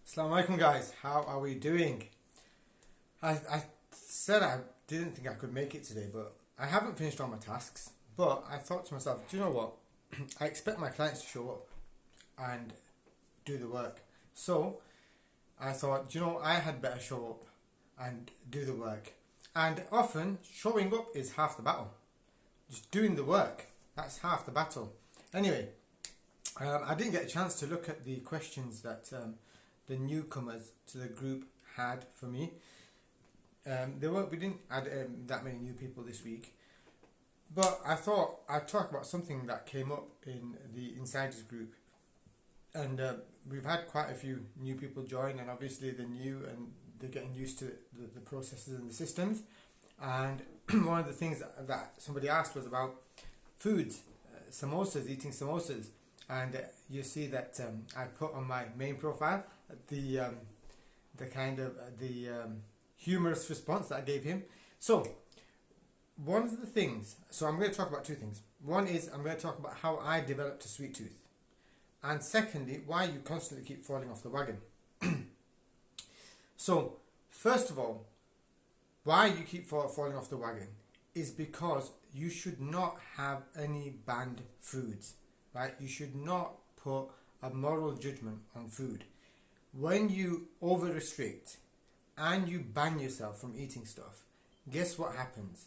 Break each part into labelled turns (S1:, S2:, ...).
S1: Assalamu alaikum guys, how are we doing? I said I didn't think I could make it today, but I haven't finished all my tasks. But I thought to myself, do you know what? I expect my clients to show up and do the work. So I thought, do you know, I had better show up and do the work. And often showing up is half the battle. Just doing the work, that's half the battle. Anyway, I didn't get a chance to look at the questions that the newcomers to the group had for me. We didn't add that many new people this week, but I thought I'd talk about something that came up in the insiders group, and we've had quite a few new people join, and obviously they're new and they're getting used to the processes and the systems. And one of the things that somebody asked was about foods, samosas, eating samosas, and you see that I put on my main profile the humorous response that I gave him. So one of the things, so I'm going to talk about two things. One is I'm going to talk about how I developed a sweet tooth, and secondly, why you constantly keep falling off the wagon. So first of all, why you keep falling off the wagon is because you should not have any banned foods, right? You should not put a moral judgment on food. When you over restrict and you ban yourself from eating stuff, guess what happens?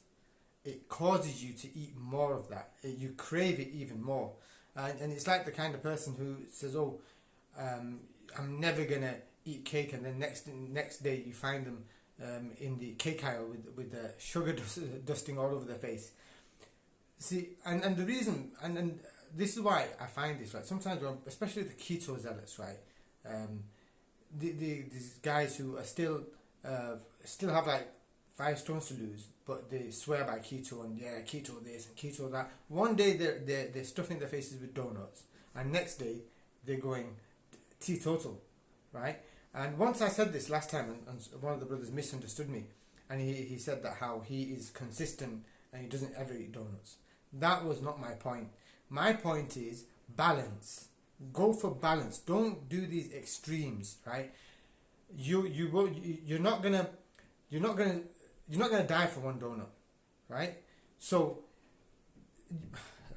S1: It causes you to eat more of that. You crave it even more. And it's like the kind of person who says, oh, I'm never going to eat cake, and then next day you find them in the cake aisle with the sugar dusting all over their face. See, and the reason, and this is why I find this, right? Sometimes, especially the keto zealots, right? These guys who are still have like 5 stones to lose, but they swear by keto and keto this and keto that. One day they're stuffing their faces with donuts, and next day they're going teetotal, right? And once I said this last time, and one of the brothers misunderstood me, and he said that how he is consistent and he doesn't ever eat donuts. That was not my point. My point is balance. Go for balance. Don't do these extremes, right? You're not gonna die for one donut, right? So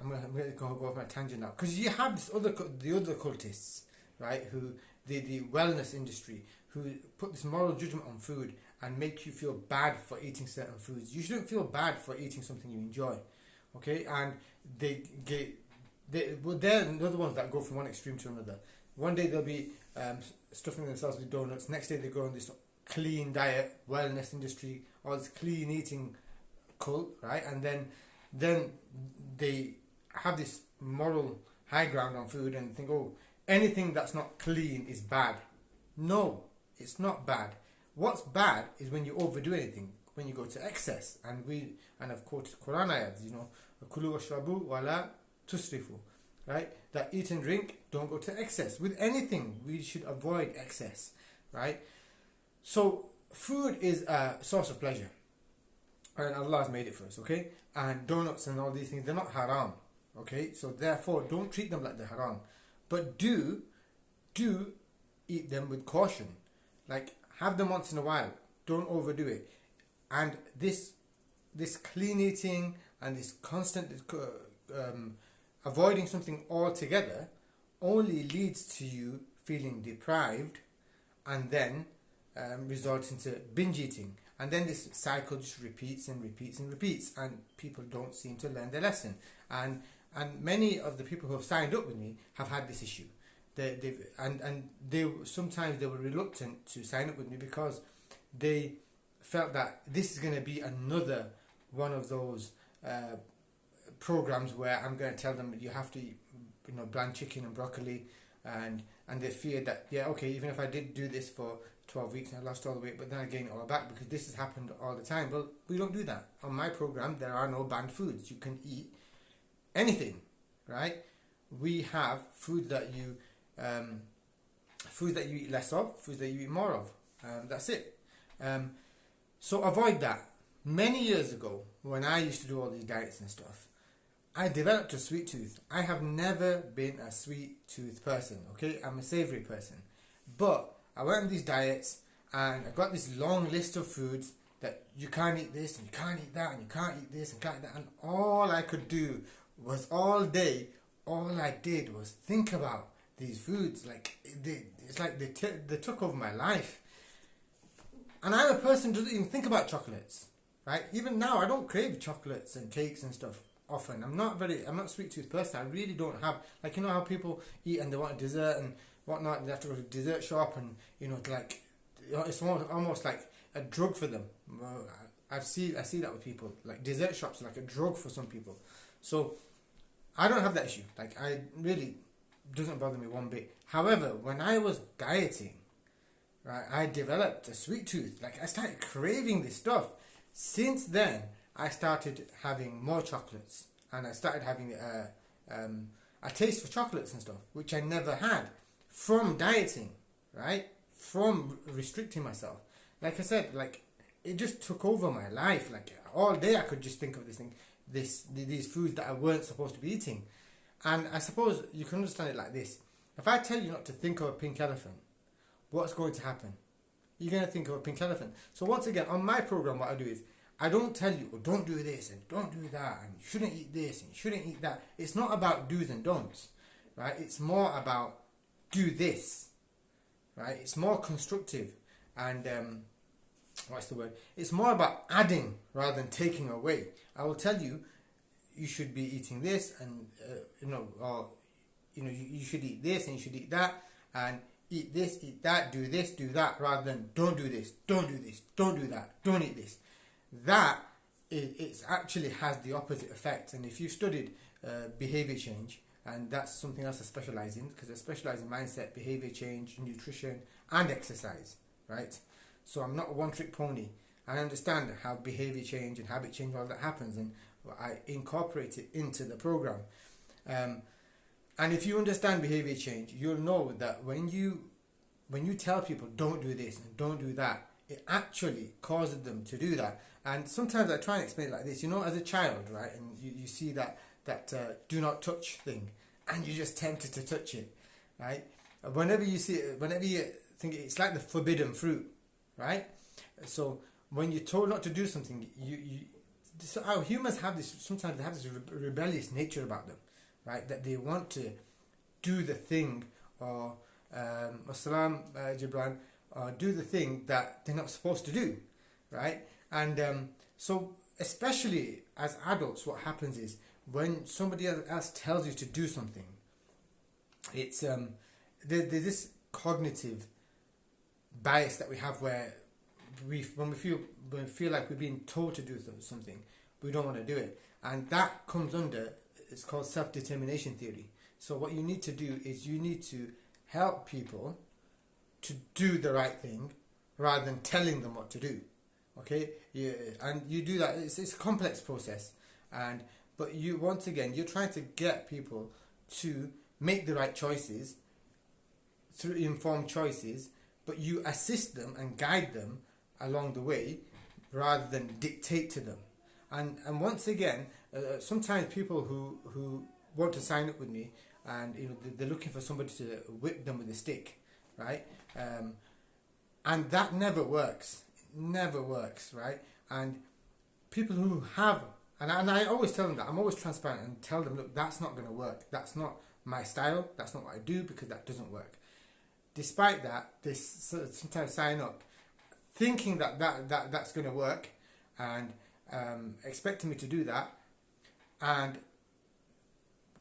S1: I'm gonna go off my tangent now, because you have the other cultists, right? Who the wellness industry, who put this moral judgment on food and make you feel bad for eating certain foods. You shouldn't feel bad for eating something you enjoy, okay? And they're the ones that go from one extreme to another. One day they'll be stuffing themselves with donuts. Next day they go on this clean diet, wellness industry, or this clean eating cult, right? And then they have this moral high ground on food and think, oh, anything that's not clean is bad. No, it's not bad. What's bad is when you overdo anything, when you go to excess. And of course, Quran ayats, kulu washrabu wala tusrifu, right? That eat and drink, don't go to excess. With anything, we should avoid excess, right? So food is a source of pleasure, and Allah has made it for us, okay? And donuts and all these things, they're not haram, okay? So therefore, don't treat them like they're haram, but do eat them with caution. Like, have them once in a while. Don't overdo it. And this clean eating and this constant avoiding something altogether only leads to you feeling deprived, and then results into binge eating. And then this cycle just repeats and repeats and repeats, and people don't seem to learn their lesson. And many of the people who have signed up with me have had this issue. They sometimes were reluctant to sign up with me because they felt that this is going to be another one of those programs where I'm going to tell them you have to eat, bland chicken and broccoli, and they feared that, even if I did do this for 12 weeks and I lost all the weight, but then I gained it all back, because this has happened all the time. Well, we don't do that. On my program, there are no banned foods. You can eat anything, right? We have foods that you eat less of, foods that you eat more of. That's it. So avoid that. Many years ago, when I used to do all these diets and stuff, I developed a sweet tooth. I have never been a sweet tooth person, okay? I'm a savoury person. But I went on these diets, and I got this long list of foods that you can't eat this, and you can't eat that, and you can't eat this, and can't eat that. And all I could do was all day, all I did was think about these foods. Like, it's like they took over my life. And I'm a person who doesn't even think about chocolates, right? Even now, I don't crave chocolates and cakes and stuff often. I'm not a sweet tooth person. I really don't have, like, you know how people eat and they want dessert and whatnot, they have to go to the dessert shop, and, you know, like, it's almost like a drug for them. I see that with people. Like, dessert shops are like a drug for some people. So I don't have that issue. Like, I really, doesn't bother me one bit. However, when I was dieting, right, I developed a sweet tooth. Like, I started craving this stuff. Since then, I started having more chocolates, and I started having a taste for chocolates and stuff, which I never had from dieting, right? From restricting myself. Like I said, like, it just took over my life. Like, all day I could just think of these foods that I weren't supposed to be eating. And I suppose you can understand it like this. If I tell you not to think of a pink elephant, what's going to happen? You're going to think of a pink elephant. So once again, on my program, what I do is, I don't tell you, oh, don't do this and don't do that, and you shouldn't eat this and you shouldn't eat that. It's not about do's and don'ts, right? It's more about do this, right? It's more constructive, and what's the word? It's more about adding rather than taking away. I will tell you, you should be eating this, and you should eat this and you should eat that, and eat this, eat that, do this, do that, rather than don't do this, don't do this, don't do that, don't eat this. That it actually has the opposite effect. And if you studied behavior change, and that's something else I specialize in, because I specialize in mindset, behavior change, nutrition, and exercise, right? So I'm not a one-trick pony. I understand how behavior change and habit change, all that happens, and I incorporate it into the program. And if you understand behavior change, you'll know that when you tell people don't do this and don't do that, it actually causes them to do that. And sometimes I try and explain it like this. You know, as a child, right, and you see that do not touch thing, and you're just tempted to touch it, right? Whenever you see it, whenever you think it's like the forbidden fruit, right? So when you're told not to do something, so our humans have this, sometimes they have this rebellious nature about them, right? That they want to do the thing, or Assalam Jibran, or do the thing that they're not supposed to do, right? And so especially as adults, what happens is when somebody else tells you to do something, it's there's this cognitive bias that we have where when we feel like we're being told to do something, we don't want to do it, and that comes under, it's called self-determination theory. So what you need to do is you need to help people to do the right thing rather than telling them what to do. Okay, and you do that. It's a complex process, but you, once again, you're trying to get people to make the right choices through informed choices, but you assist them and guide them along the way rather than dictate to them. And once again, sometimes people who want to sign up with me, and they're looking for somebody to whip them with a stick, right? And that never works. Never works, right? And people who have, and I always tell them that, I'm always transparent and tell them, look, that's not going to work. That's not my style. That's not what I do, because that doesn't work. Despite that, they sometimes sign up thinking that's going to work, and expecting me to do that. And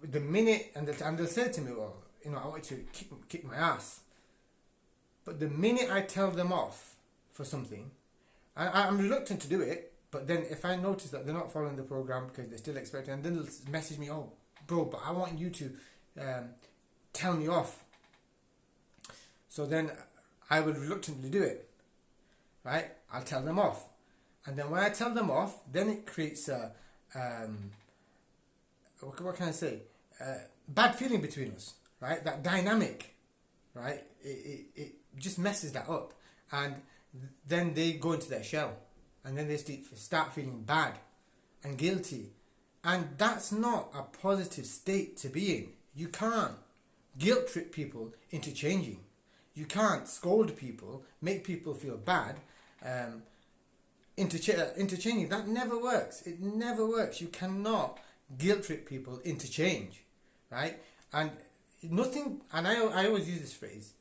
S1: the minute, and they'll say to me, well, I want you to kick my ass. But the minute I tell them off for something, I'm reluctant to do it, but then if I notice that they're not following the program because they're still expecting, and then they'll message me, oh, bro, but I want you to tell me off. So then I will reluctantly do it, right? I'll tell them off. And then when I tell them off, then it creates a, what can I say? Bad feeling between us, right? That dynamic, right? It just messes that up. And then they go into their shell, and then they start feeling bad and guilty, and that's not a positive state to be in. You can't guilt trip people into changing. You can't scold people, make people feel bad, interchanging. That never works. It never works. You cannot guilt trip people into change, right? And nothing, and I always use this phrase,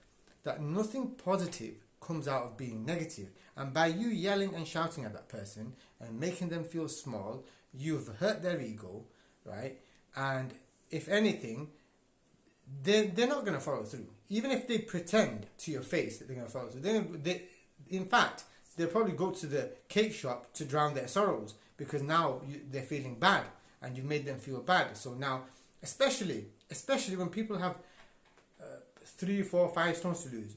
S1: that nothing positive comes out of being negative. And by you yelling and shouting at that person and making them feel small, you've hurt their ego, right? And if anything, they're not going to follow through. Even if they pretend to your face that they're going to follow through. In fact, they'll probably go to the cake shop to drown their sorrows, because now they're feeling bad and you've made them feel bad. So now, especially when people have 3, 4, 5 stones to lose,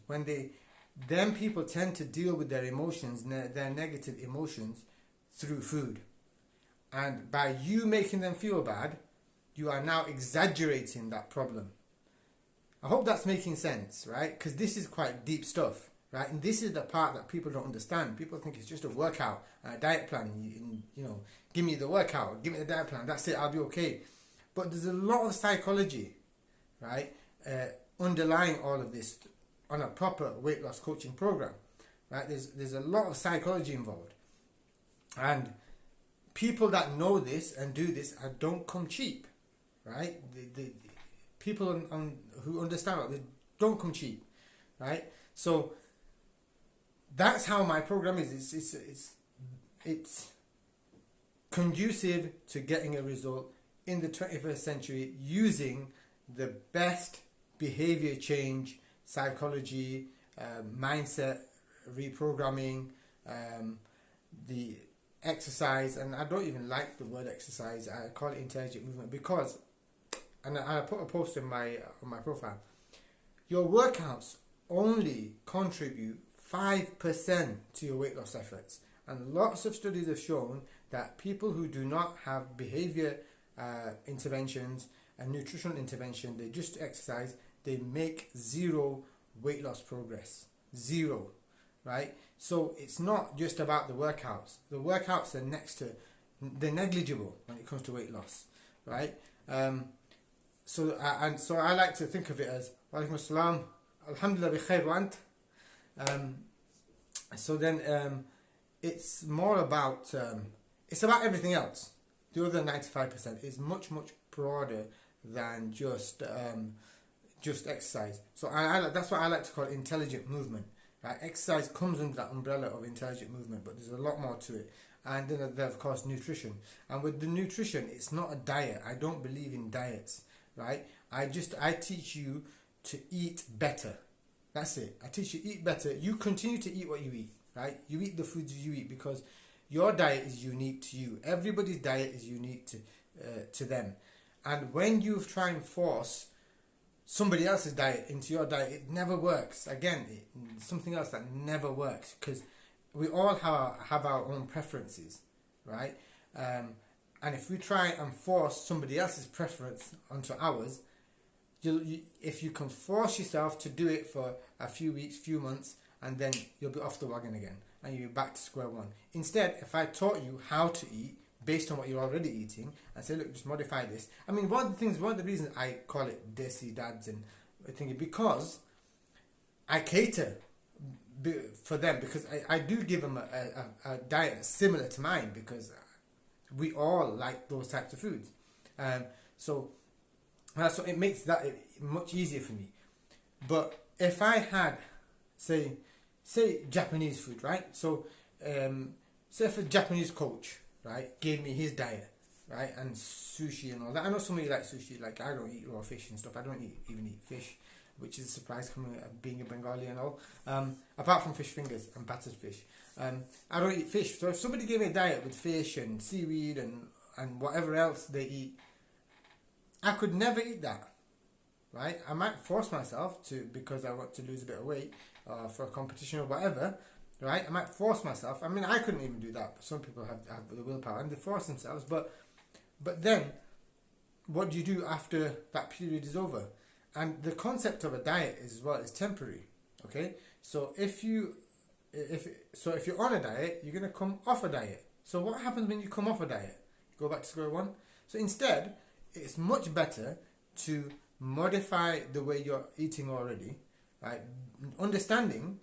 S1: then people tend to deal with their emotions, their negative emotions, through food. And by you making them feel bad, you are now exaggerating that problem. I hope that's making sense, right? Because this is quite deep stuff, right? And this is the part that people don't understand. People think it's just a workout, a diet plan. You know, give me the workout, give me the diet plan. That's it, I'll be okay. But there's a lot of psychology, right, underlying all of this on a proper weight loss coaching program, right? There's a lot of psychology involved, and people that know this and do this don't come cheap, right? The people who understand it, they don't come cheap, right? So that's how my program is. It's conducive to getting a result in the 21st century using the best behavior change, psychology, mindset reprogramming, the exercise. And I don't even like the word exercise. I call it intelligent movement, because, and I put a post on my profile, your workouts only contribute 5% to your weight loss efforts. And lots of studies have shown that people who do not have behavior interventions and nutritional intervention, they just exercise, they make zero weight loss progress. Zero, right? So it's not just about the workouts. The workouts are they're negligible when it comes to weight loss, right? So I like to think of it as Walaikum Assalam, Alhamdulillah bi khair wa ant. So then it's more about it's about everything else. The other 95% is much broader than just exercise. So that's what I like to call intelligent movement. Right? Exercise comes under that umbrella of intelligent movement, but there's a lot more to it. And then of course nutrition. And with the nutrition, it's not a diet. I don't believe in diets, right? I teach you to eat better. That's it. I teach you eat better. You continue to eat what you eat, right? You eat the foods you eat, because your diet is unique to you. Everybody's diet is unique to them. And when you try and force somebody else's diet into your diet, it never works. Again, something else that never works, because we all have our own preferences, right? And if we try and force somebody else's preference onto ours, if you can force yourself to do it for a few weeks, few months, and then you'll be off the wagon again, and you'll be back to square one. Instead, if I taught you how to eat based on what you're already eating, and say, look, just modify this. I mean, one of the reasons I call it Desi Dads and thinking, because I cater for them, because I do give them a diet that's similar to mine, because we all like those types of foods. So it makes that much easier for me. But if I had, say Japanese food, right? So say if a Japanese coach, right, gave me his diet, right, and sushi and all that. I know some of you like sushi. Like, I don't eat raw fish and stuff. I don't even eat fish, which is a surprise coming being a Bengali and all. Apart from fish fingers and battered fish, I don't eat fish. So if somebody gave me a diet with fish and seaweed and whatever else they eat, I could never eat that, right? I might force myself to, because I want to lose a bit of weight for a competition or whatever, right? I might force myself. I mean, I couldn't even do that, but some people have the willpower and they force themselves. But then, what do you do after that period is over? And the concept of a diet is temporary. Okay, so if you're on a diet, you're gonna come off a diet. So what happens when you come off a diet? You go back to square one. So instead, it's much better to modify the way you're eating already, right? Understanding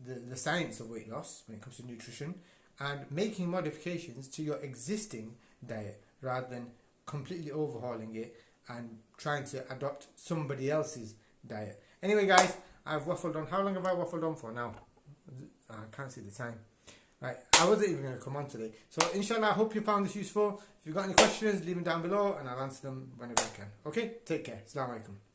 S1: the science of weight loss when it comes to nutrition, and making modifications to your existing diet rather than completely overhauling it and trying to adopt somebody else's diet. Anyway, guys, I've waffled on. How long have I waffled on for now? I can't see the time. Right, I wasn't even going to come on today. So, inshallah, I hope you found this useful. If you've got any questions, leave them down below and I'll answer them whenever I can. Okay, take care. Assalamu alaikum.